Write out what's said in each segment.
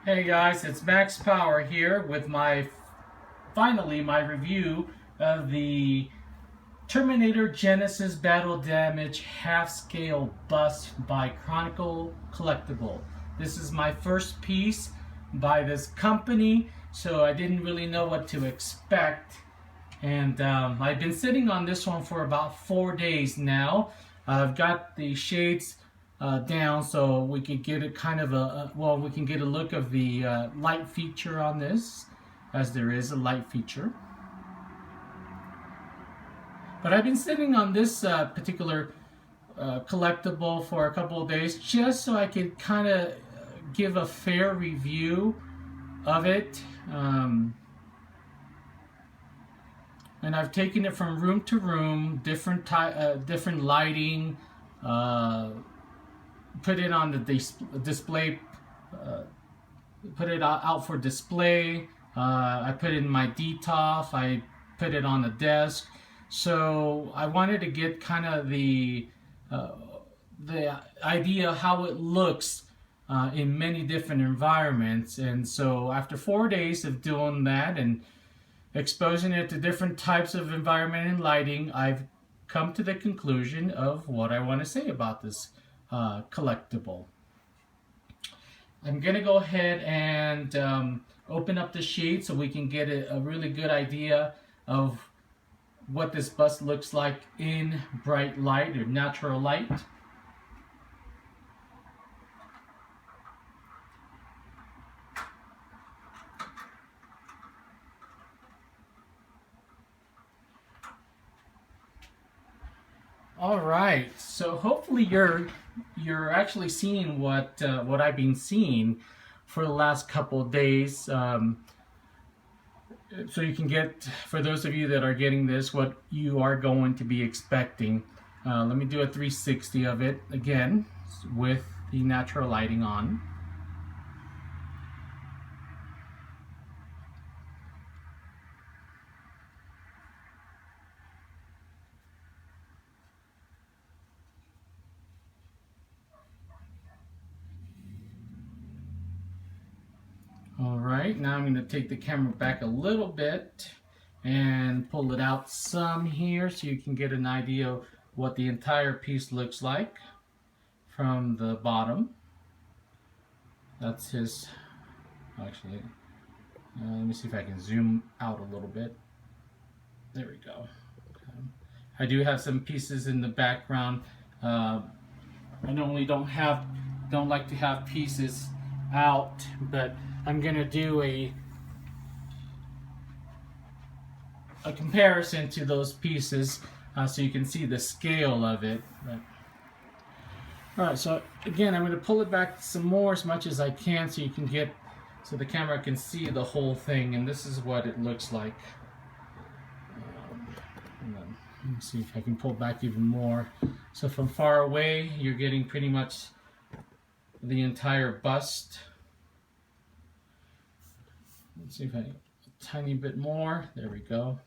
Hey guys, it's Max Power here with finally my review of the Terminator Genisys Battle Damaged half-scale bust by Chronicle Collectible. This is my first piece by this company, so I didn't really know what to expect. And I've been sitting on this one for about 4 days now. I've got the shades down so we can get a kind of we can get a look of the light feature on this, as there is a light feature. But I've been sitting on this particular collectible for a couple of days just so I can kind of give a fair review of it. And I've taken it from room to room, different lighting, put it on the display, put it out for display. I put it in my DTOF, I put it on the desk. So I wanted to get kind of the idea how it looks in many different environments. And so after 4 days of doing that and exposing it to different types of environment and lighting, I've come to the conclusion of what I want to say about this collectible. I'm going to go ahead and open up the sheet so we can get a really good idea of what this bust looks like in bright light or natural light. All right, so hopefully you're actually seeing what I've been seeing for the last couple of days. So you can get, for those of you that are getting this, what you are going to be expecting. Let me do a 360 of it again with the natural lighting on. Alright, now I'm going to take the camera back a little bit and pull it out some here so you can get an idea of what the entire piece looks like from the bottom. That's his, actually, let me see if I can zoom out a little bit. There we go. Okay. I do have some pieces in the background. I normally don't like to have pieces out, but I'm gonna do a comparison to those pieces so you can see the scale of it. Alright, so again, I'm going to pull it back some more as much as I can so you can get, so the camera can see the whole thing, and this is what it looks like. Let me see if I can pull back even more. So from far away, you're getting pretty much the entire bust. Let's see if I, a tiny bit more. There we go.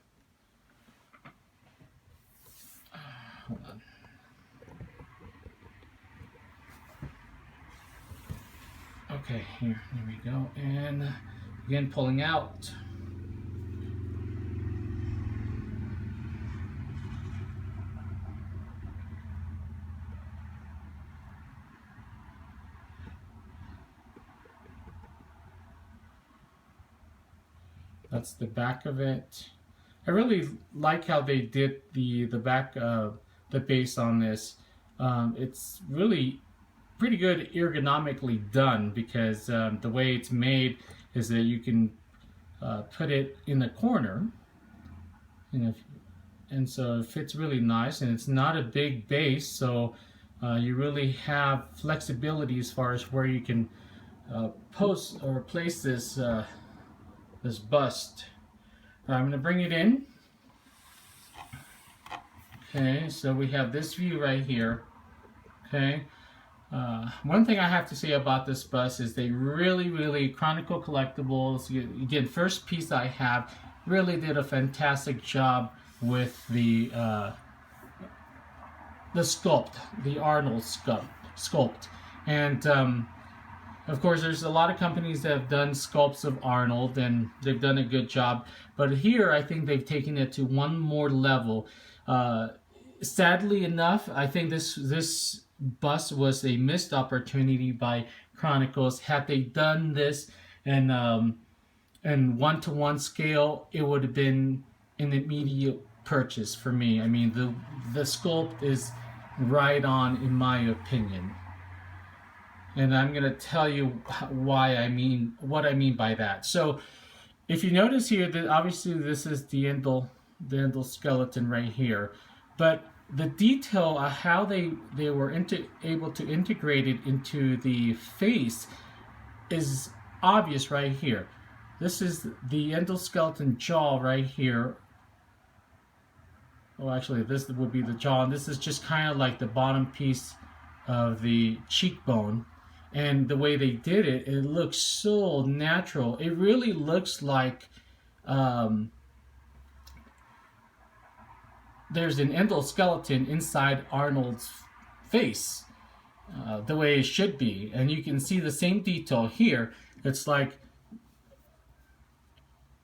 Hold on. Okay, there we go. And again, pulling out. That's the back of it. I really like how they did the back, the base on this. It's really pretty good ergonomically done because the way it's made is that you can put it in the corner, and so it fits really nice, and it's not a big base, so you really have flexibility as far as where you can post or place this this bust. I'm going to bring it in. Okay, so we have this view right here. Okay, one thing I have to say about this bust is they really, Chronicle Collectibles, again, first piece I have, really did a fantastic job with the sculpt, the Arnold sculpt. And Of course, there's a lot of companies that have done sculpts of Arnold, and they've done a good job. But here, I think they've taken it to one more level. Sadly enough, I think this bust was a missed opportunity by Chronicles. Had they done this and one-to-one scale, it would have been an immediate purchase for me. I mean, the sculpt is right on, in my opinion. And I'm going to tell you what I mean by that. So if you notice here that obviously this is the endoskeleton right here, but the detail of how they were able to integrate it into the face is obvious right here. This is the endoskeleton jaw right here. Well, actually, this would be the jaw, and this is just kind of like the bottom piece of the cheekbone. And the way they did it, it looks so natural. It really looks like there's an endoskeleton inside Arnold's face, the way it should be. And you can see the same detail here. It's like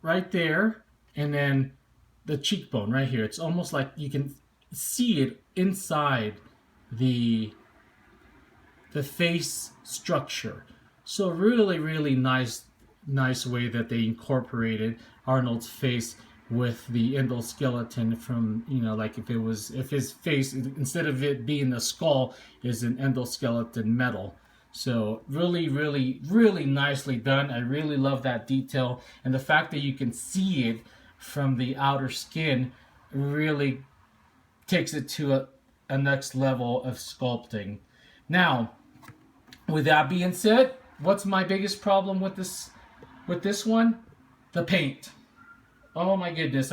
right there, and then the cheekbone right here. It's almost like you can see it inside the face structure. So really nice way that they incorporated Arnold's face with the endoskeleton from, you know, like if his face, instead of it being a skull, is an endoskeleton metal. So really nicely done. I really love that detail, and the fact that you can see it from the outer skin really takes it to a next level of sculpting. Now, with that being said, what's my biggest problem with this one? The paint. Oh my goodness.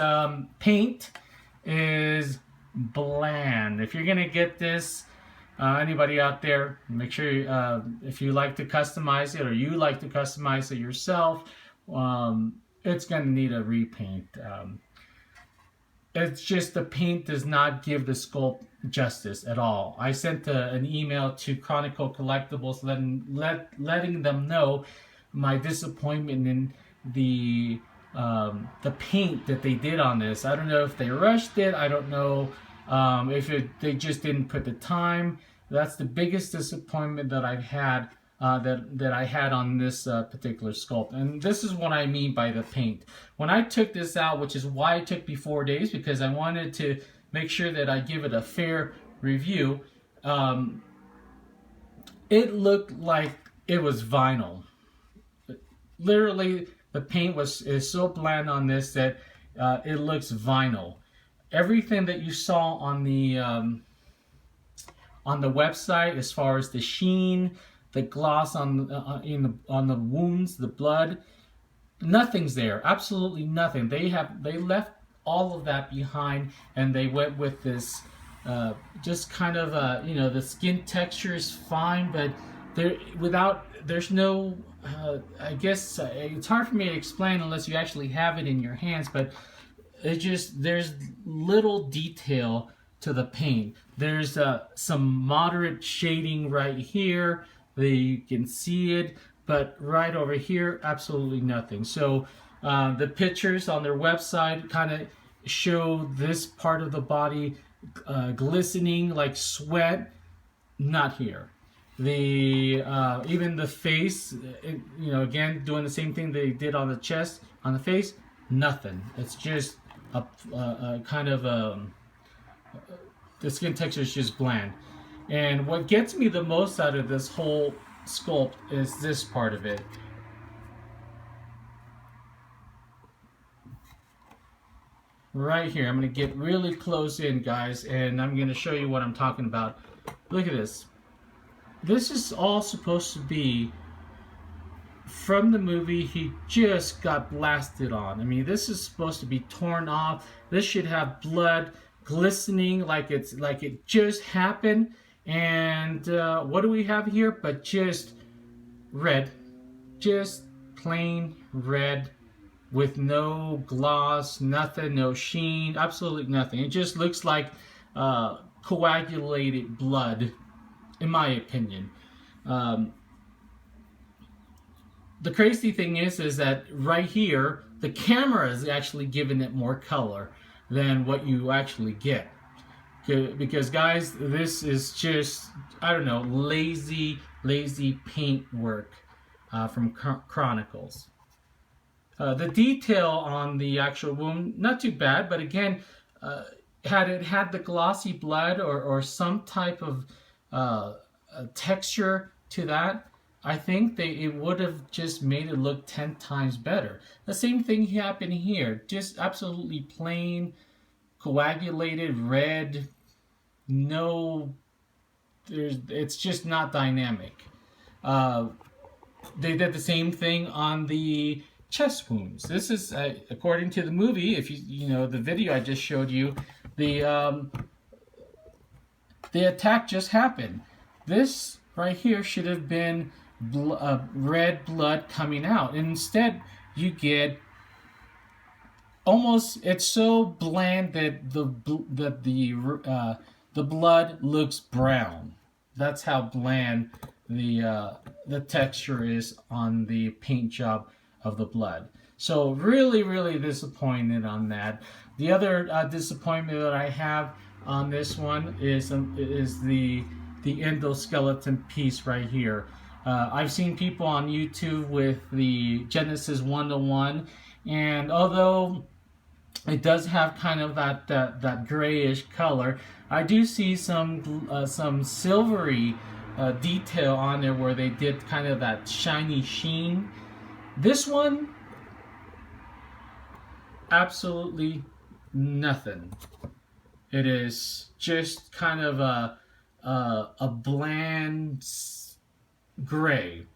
Paint is bland. If you're gonna get this, anybody out there, make sure if you like to customize it, or you like to customize it yourself, it's gonna need a repaint. It's just the paint does not give the sculpt justice at all. I sent an email to Chronicle Collectibles letting them know my disappointment in the paint that they did on this. I don't know if they rushed it. I don't know if they just didn't put the time. That's the biggest disappointment that I've had. That I had on this particular sculpt. And this is what I mean by the paint. When I took this out, which is why it took me 4 days, because I wanted to make sure that I give it a fair review, it looked like it was vinyl. Literally, the paint is so bland on this that it looks vinyl. Everything that you saw on the website, as far as the sheen, the gloss on the wounds, the blood, nothing's there. Absolutely nothing. They left all of that behind, and they went with this just kind of you know, the skin texture is fine, but there's no I guess it's hard for me to explain unless you actually have it in your hands, but there's little detail to the paint. There's some moderate shading right here. You can see it, but right over here, absolutely nothing. So the pictures on their website kind of show this part of the body glistening like sweat. Not here. Even the face, you know, again doing the same thing they did on the chest, on the face, nothing. It's just a kind of the skin texture is just bland. And what gets me the most out of this whole sculpt is this part of it. Right here. I'm going to get really close in, guys, and I'm going to show you what I'm talking about. Look at this. This is all supposed to be from the movie he just got blasted on. I mean, this is supposed to be torn off. This should have blood glistening like it just happened. And what do we have here but just red, just plain red, with no gloss, nothing, no sheen, absolutely nothing. It just looks like coagulated blood, in my opinion. the crazy thing is that right here, the camera is actually giving it more color than what you actually get. Because guys, this is just, I don't know, lazy paint work from Chronicles. The detail on the actual wound, not too bad, but again, had it had the glossy blood or some type of texture to that, I think it would have just made it look 10 times better. The same thing happened here, just absolutely plain, coagulated red, it's just not dynamic. They did the same thing on the chest wounds. This is, according to the movie, if you know the video I just showed you, the attack just happened. This right here should have been red blood coming out, and instead you get almost, it's so bland that the blood looks brown. That's how bland the texture is on the paint job of the blood. So really disappointed on that. The other disappointment that I have on this one is the endoskeleton piece right here. I've seen people on YouTube with the Genisys 101, and although it does have kind of that grayish color, I do see some silvery detail on there where they did kind of that shiny sheen. This one, absolutely nothing. It is just kind of a bland gray.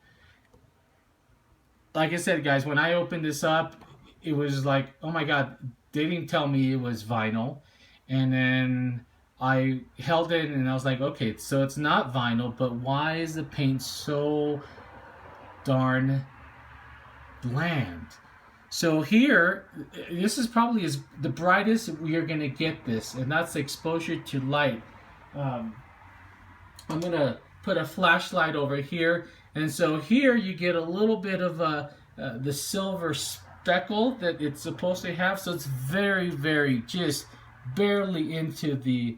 Like I said, guys, when I opened this up, it was like, oh my god, they didn't tell me it was vinyl. And then I held it and I was like, okay, so it's not vinyl, but why is the paint so darn bland? So here, this is probably the brightest we are going to get this, and that's exposure to light. I'm going to put a flashlight over here, and so here you get a little bit of the silver speckle that it's supposed to have, so it's very just barely into the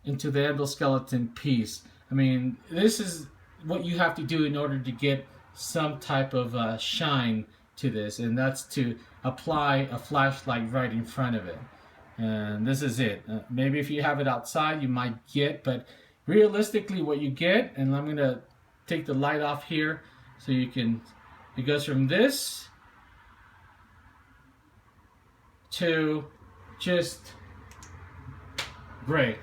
endoskeleton piece. I mean, this is what you have to do in order to get some type of shine to this, and that's to apply a flashlight right in front of it. And this is it. Maybe if you have it outside you might get, but realistically what you get, and I'm gonna take the light off here so you can, it goes from this to just gray.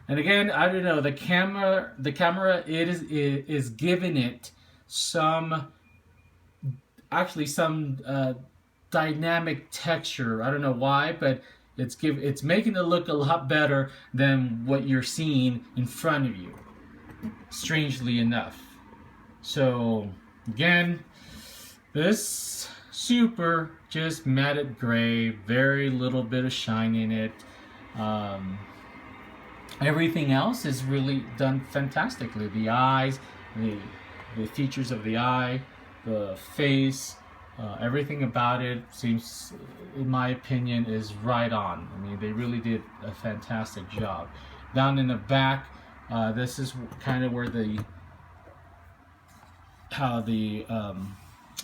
And again, I don't know, the camera it is giving it some dynamic texture. I don't know why, but it's making it look a lot better than what you're seeing in front of you, strangely enough. So again, this super just matted gray, very little bit of shine in it. Everything else is really done fantastically. The eyes, the features of the eye, the face, everything about it seems, in my opinion, is right on. I mean, they really did a fantastic job. Down in the back, this is kind of where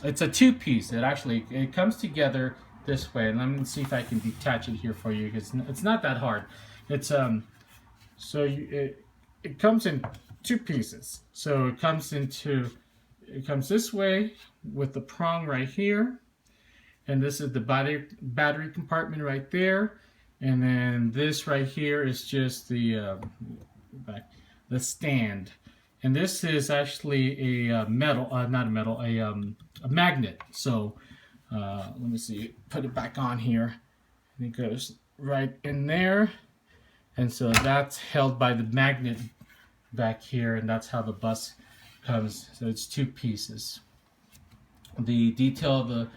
it's a two-piece. It comes together this way, and let me see if I can detach it here for you, because it's not that hard. It's so it comes in two pieces. So it comes this way with the prong right here, and this is the battery compartment right there, and then this right here is just the stand. And this is actually a magnet. So let me see, put it back on here, and it goes right in there. And so that's held by the magnet back here, and that's how the bus comes. So it's two pieces. The detail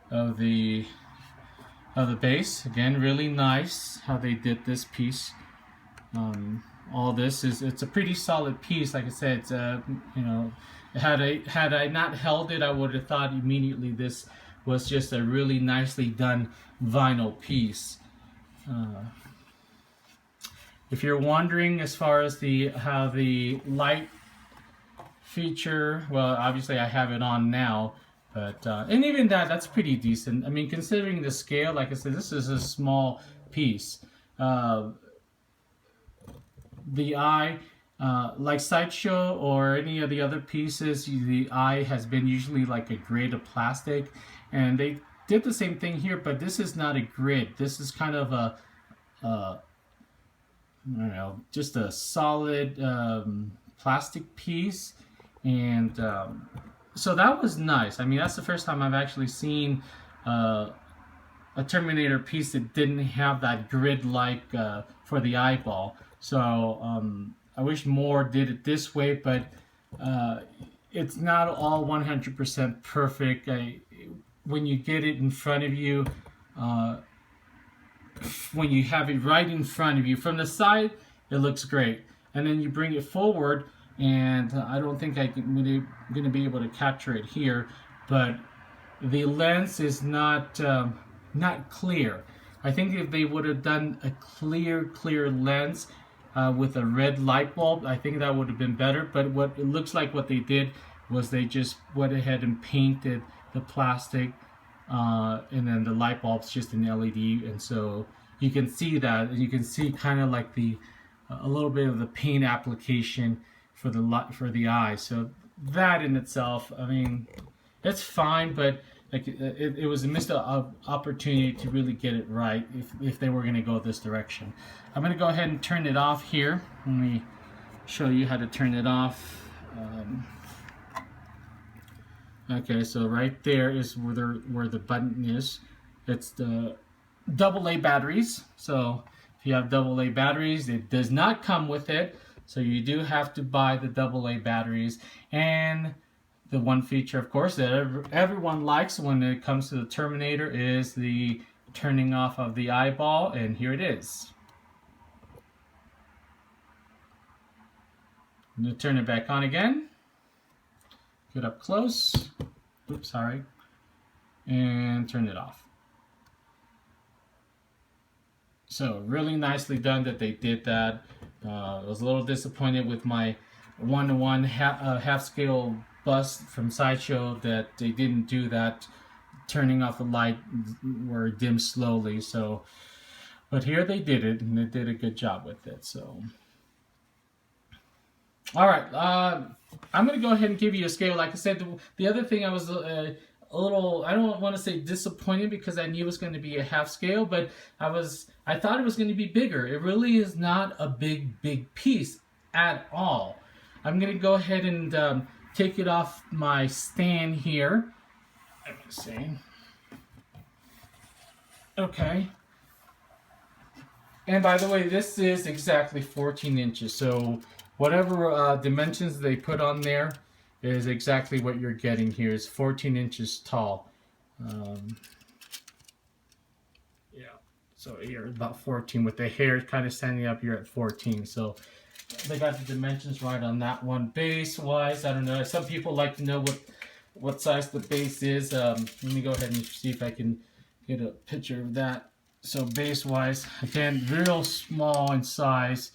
of the base, again, really nice how they did this piece. all this is, it's a pretty solid piece. Like I said, it's, you know, had I not held it, I would have thought immediately this was just a really nicely done vinyl piece. If you're wondering as far as how the light feature, well, obviously I have it on now, but and even that's pretty decent. I mean, considering the scale, like I said, this is a small piece. The eye, like Sideshow or any of the other pieces, the eye has been usually like a grid of plastic, and they did the same thing here, but this is not a grid. This is kind of a I don't know, just a solid plastic piece, and so that was nice. I mean, that's the first time I've actually seen a Terminator piece that didn't have that grid-like for the eyeball. So I wish more did it this way, but it's not all 100% perfect. When you get it in front of you, when you have it right in front of you from the side, it looks great, and then you bring it forward, and I don't think I'm going to be able to capture it here, but the lens is not clear. I think if they would have done a clear lens with a red light bulb, I think that would have been better. But what it looks like what they did was they just went ahead and painted the plastic, and then the light bulb's just an LED, and so you can see that, and you can see kind of like a little bit of the paint application for the eye. So that in itself, I mean, it's fine, but like it was a missed opportunity to really get it right if they were going to go this direction. I'm going to go ahead and turn it off here. Let me show you how to turn it off. Okay, so right there is where the button is. It's the AA batteries. So if you have AA batteries, it does not come with it. So you do have to buy the AA batteries. And the one feature, of course, that everyone likes when it comes to the Terminator is the turning off of the eyeball. And here it is. I'm going to turn it back on again. Get up close. Oops, sorry. And turn it off. So really nicely done that they did that. I was a little disappointed with my 1:1 half scale bust from Sideshow that they didn't do that, turning off the light where it dims slowly. So, but here they did it, and they did a good job with it. So. All right, I'm going to go ahead and give you a scale. Like I said, the other thing I was a little, I don't want to say disappointed because I knew it was going to be a half scale, but I thought it was going to be bigger. It really is not a big piece at all. I'm going to go ahead and take it off my stand here. Let me see. Okay. And by the way, this is exactly 14 inches. So whatever dimensions they put on there is exactly what you're getting here. Is 14 inches tall. Yeah, so you're about 14 with the hair kind of standing up. You're at 14. So they got the dimensions right on that one. Base wise, I don't know. Some people like to know what size the base is. Let me go ahead and see if I can get a picture of that. So base wise, again, real small in size.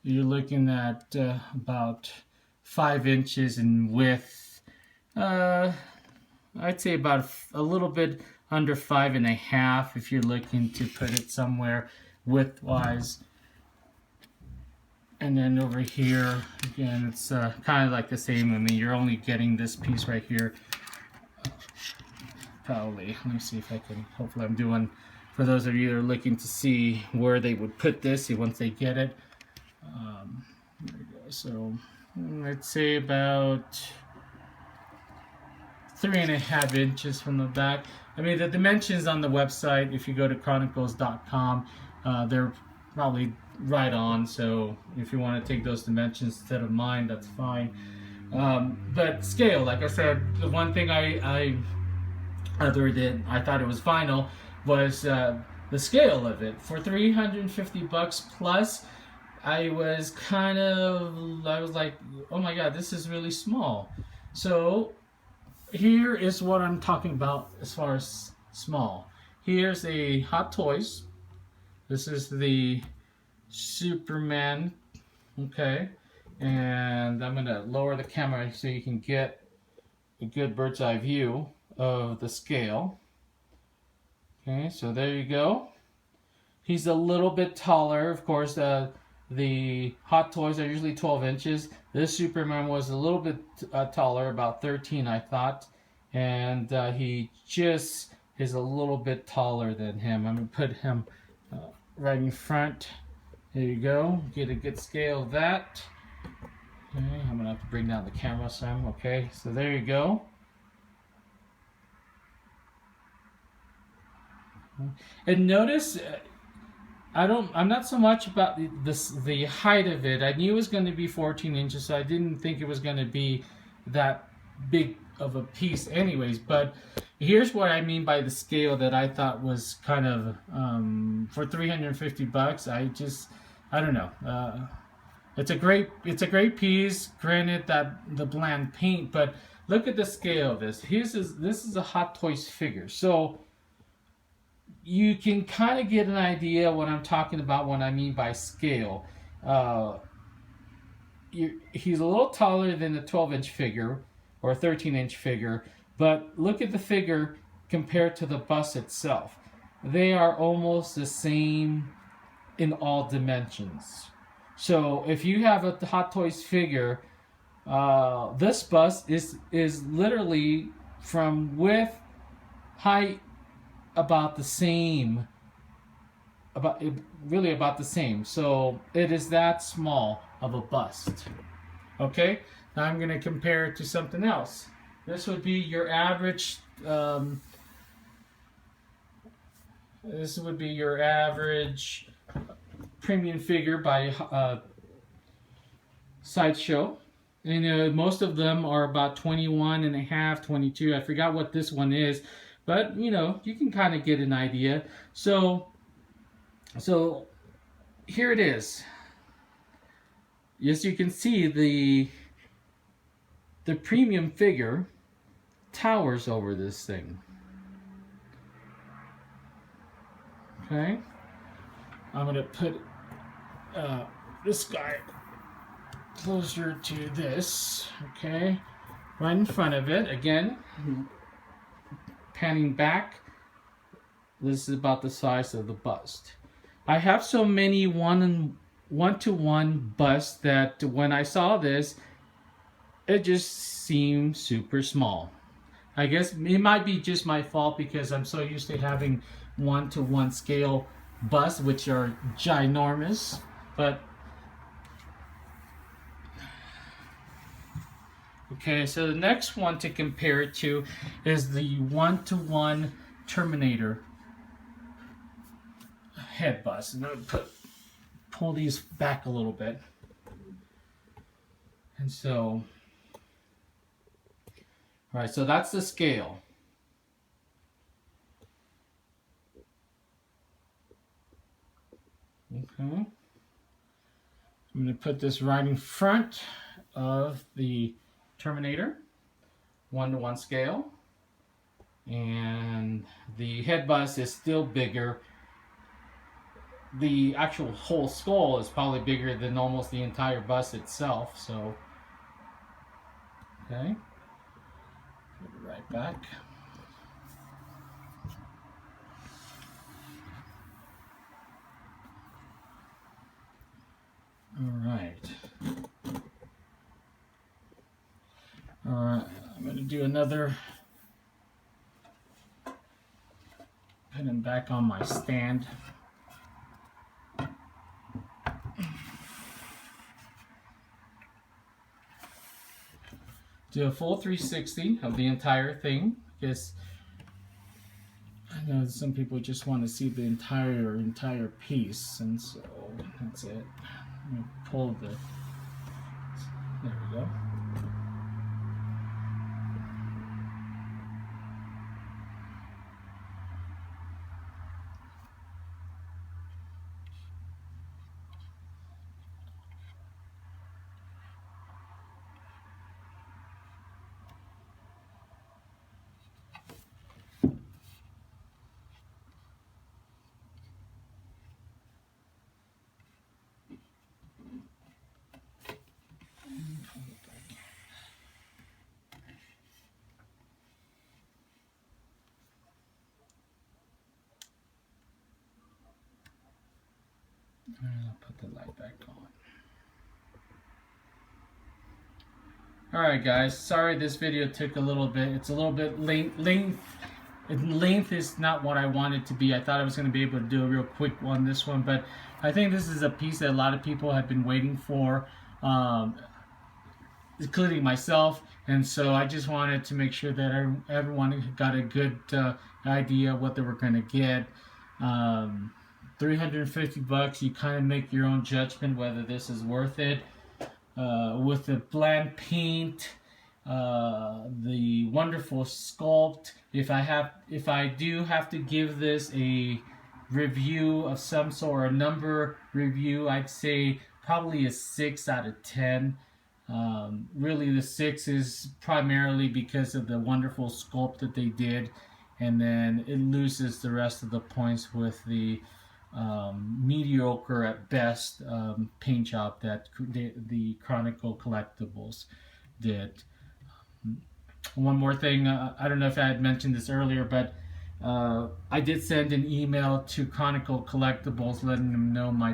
You're looking at about 5 inches in width. I'd say about a little bit under 5.5 if you're looking to put it somewhere width-wise. And then over here, again, it's kind of like the same. I mean, you're only getting this piece right here. Probably. Let me see if I can. Hopefully, I'm doing. For those of you that are looking to see where they would put this once they get it. There we go. So I'd say about 3.5 inches from the back. I mean, the dimensions on the website, if you go to chronicles.com, they're probably right on. So if you want to take those dimensions instead of mine, that's fine. But scale, like I said, the one thing other than I thought it was vinyl was the scale of it. For $350 plus, I was like, oh my god, this is really small. So here is what I'm talking about as far as small. Here's a Hot Toys. This is the Superman, okay? And I'm gonna lower the camera so you can get a good bird's eye view of the scale. Okay, so there you go. He's a little bit taller, of course. The Hot Toys are usually 12 inches. This Superman was a little bit taller, about 13, I thought. And he just is a little bit taller than him. I'm going to put him right in front. There you go. Get a good scale of that. Okay, I'm going to have to bring down the camera some. Okay, so there you go. And notice, I'm not so much about the height of it. I knew it was going to be 14 inches, so I didn't think it was going to be that big of a piece anyways. But here's what I mean by the scale that I thought was kind of, for $350, I don't know. It's a great piece. Granted that the bland paint, but look at the scale of this. This is a Hot Toys figure. So you can kind of get an idea what I'm talking about when I mean by scale. He's a little taller than a 12-inch figure or a 13-inch figure, but look at the figure compared to the bust itself. They are almost the same in all dimensions. So if you have a Hot Toys figure, this bust is literally from width, height, about the same, really about the same. So it is that small of a bust. Okay, now I'm going to compare it to something else. This would be your average. This would be your average premium figure by Sideshow. And most of them are about 21 and a half, 22. I forgot what this one is. But, you can kind of get an idea. So here it is. Yes, you can see the premium figure towers over this thing. Okay. I'm going to put this guy closer to this. Okay. Right in front of it. Again. Panning back, this is about the size of the bust. I have so many one-to-one busts that when I saw this, it just seemed super small. I guess it might be just my fault because I'm so used to having one-to-one scale busts, which are ginormous, but okay, so the next one to compare it to is the one-to-one Terminator head bust. And I'm going to pull these back a little bit. And so, alright, so that's the scale. Okay. I'm going to put this right in front of the Terminator, 1-to-1 scale, and the head bust is still bigger. The actual whole skull is probably bigger than almost the entire bust itself. So, okay, put it right back. All right. Alright, I'm going to do another, put him back on my stand. Do a full 360 of the entire thing, because I know some people just want to see the entire piece, and so that's it. I'm going to pull the, there we go. I'll put the light back on. Alright guys, sorry this video took a little bit. It's a little bit length is not what I wanted to be. I thought I was going to be able to do a real quick one, this one, but I think this is a piece that a lot of people have been waiting for, including myself, and so I just wanted to make sure that everyone got a good idea what they were going to get. 350 bucks, you kind of make your own judgment whether this is worth it. With the bland paint, the wonderful sculpt. If I do have to give this a review of some sort, or a number review, I'd say probably a 6 out of 10. Really, the 6 is primarily because of the wonderful sculpt that they did, and then it loses the rest of the points with the mediocre at best paint job that the Chronicle Collectibles did. One more thing, I don't know if I had mentioned this earlier, but I did send an email to Chronicle Collectibles letting them know my